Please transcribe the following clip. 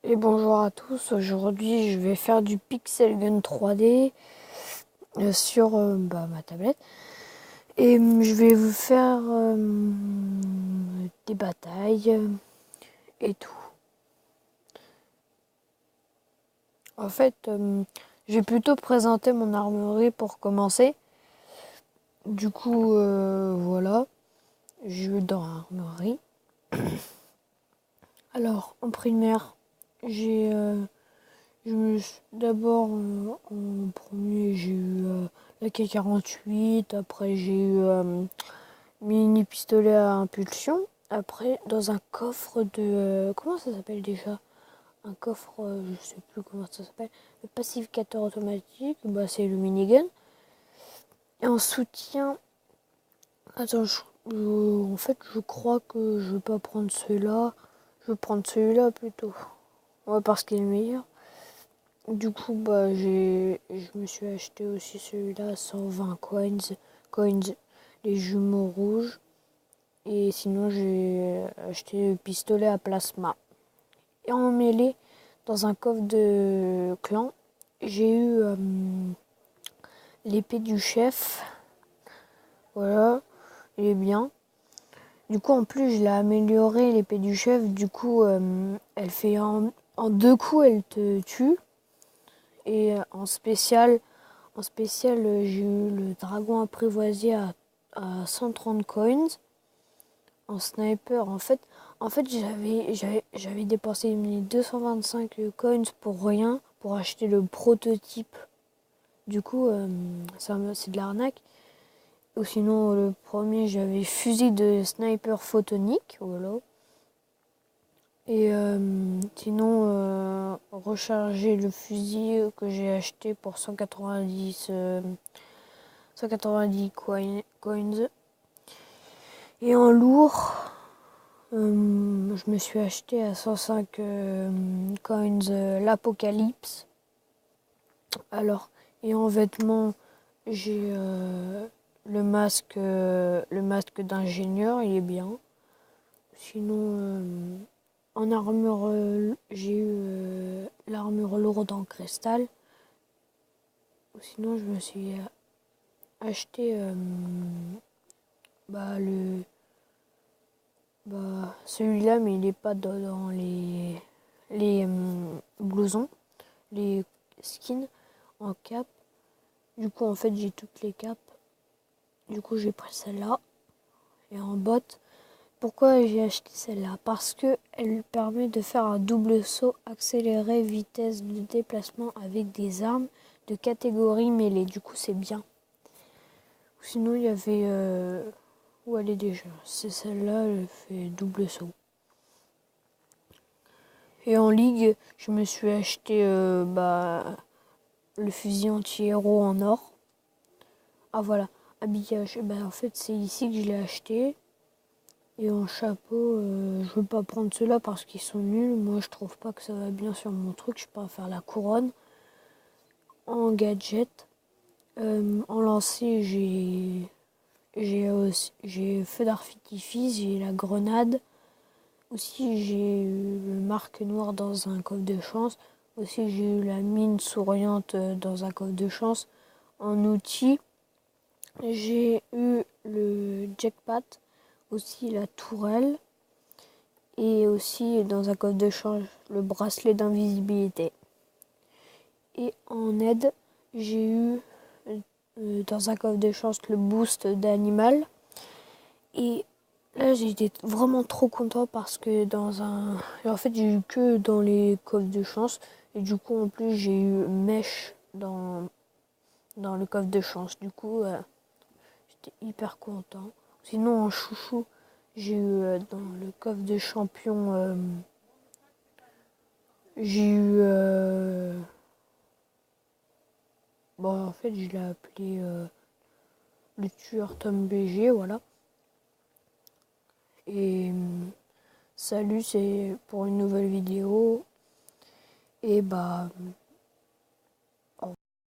Et bonjour à tous, aujourd'hui je vais faire du Pixel Gun 3D sur ma tablette et je vais vous faire des batailles et tout. En fait, je vais plutôt présenter mon armurerie pour commencer. Du coup, voilà, je vais dans l'armurerie. Alors, en primaire, j'ai d'abord, en premier, j'ai eu la K48. Après, j'ai eu mini pistolet à impulsion. Après, dans un coffre de... comment ça s'appelle déjà? Un coffre, je sais plus comment ça s'appelle. Le pacificateur automatique, bah, c'est le minigun. Et en soutien... Attends, en fait, je crois que je vais pas prendre celui-là. Je vais prendre celui-là plutôt. Ouais, parce qu'il est meilleur. Du coup, je me suis acheté aussi celui-là, 120 coins, les jumeaux rouges. Et sinon, j'ai acheté le pistolet à plasma. Et en mêlée, dans un coffre de clan, j'ai eu l'épée du chef. Voilà, il est bien. Du coup, en plus, je l'ai amélioré, l'épée du chef. Du coup, elle fait en deux coups, elle te tue. Et en spécial, j'ai eu le dragon apprivoisé à 130 coins. En sniper, en fait j'avais dépensé mes 225 coins pour rien, pour acheter le prototype. Du coup, c'est de l'arnaque. Ou sinon, le premier, j'avais fusil de sniper photonique. Voilà. Et sinon, recharger le fusil que j'ai acheté pour 190 coins. Et en lourd, je me suis acheté à 105 coins l'Apocalypse. Alors, et en vêtements, j'ai le masque d'ingénieur, il est bien. Sinon, en armure, j'ai eu l'armure lourde en cristal. Sinon, je me suis acheté le celui-là, mais il n'est pas dans les blousons, les skins en cap. Du coup, en fait, j'ai toutes les capes. Du coup, j'ai pris celle-là. Et en botte, pourquoi j'ai acheté celle-là? Parce que elle permet de faire un double saut accéléré, vitesse de déplacement avec des armes de catégorie mêlée. Du coup, c'est bien. Sinon, il y avait... où elle est déjà? C'est celle-là, elle fait double saut. Et en ligue, je me suis acheté le fusil anti-héros en or. Ah voilà, habillage. En fait, c'est ici que je l'ai acheté. Et en chapeau, je veux pas prendre ceux-là parce qu'ils sont nuls. Moi, je trouve pas que ça va bien sur mon truc. Je préfère la couronne. En gadget, en lancer, j'ai feu d'artifice, j'ai la grenade. Aussi, j'ai eu le marque noir dans un coffre de chance. Aussi, j'ai eu la mine souriante dans un coffre de chance. En outil, j'ai eu le jackpot, aussi la tourelle. Et aussi, dans un coffre de chance, le bracelet d'invisibilité. Et en aide, j'ai eu dans un coffre de chance le boost d'animal. Et là, j'étais vraiment trop content parce que en fait, j'ai eu que dans les coffres de chance. Et du coup, en plus, j'ai eu mèche dans le coffre de chance. Du coup, j'étais hyper content. Sinon, en chouchou, j'ai eu dans le coffre de champion, j'ai eu... en fait, je l'ai appelé le tueur Tom BG, voilà. Et salut, c'est pour une nouvelle vidéo. Et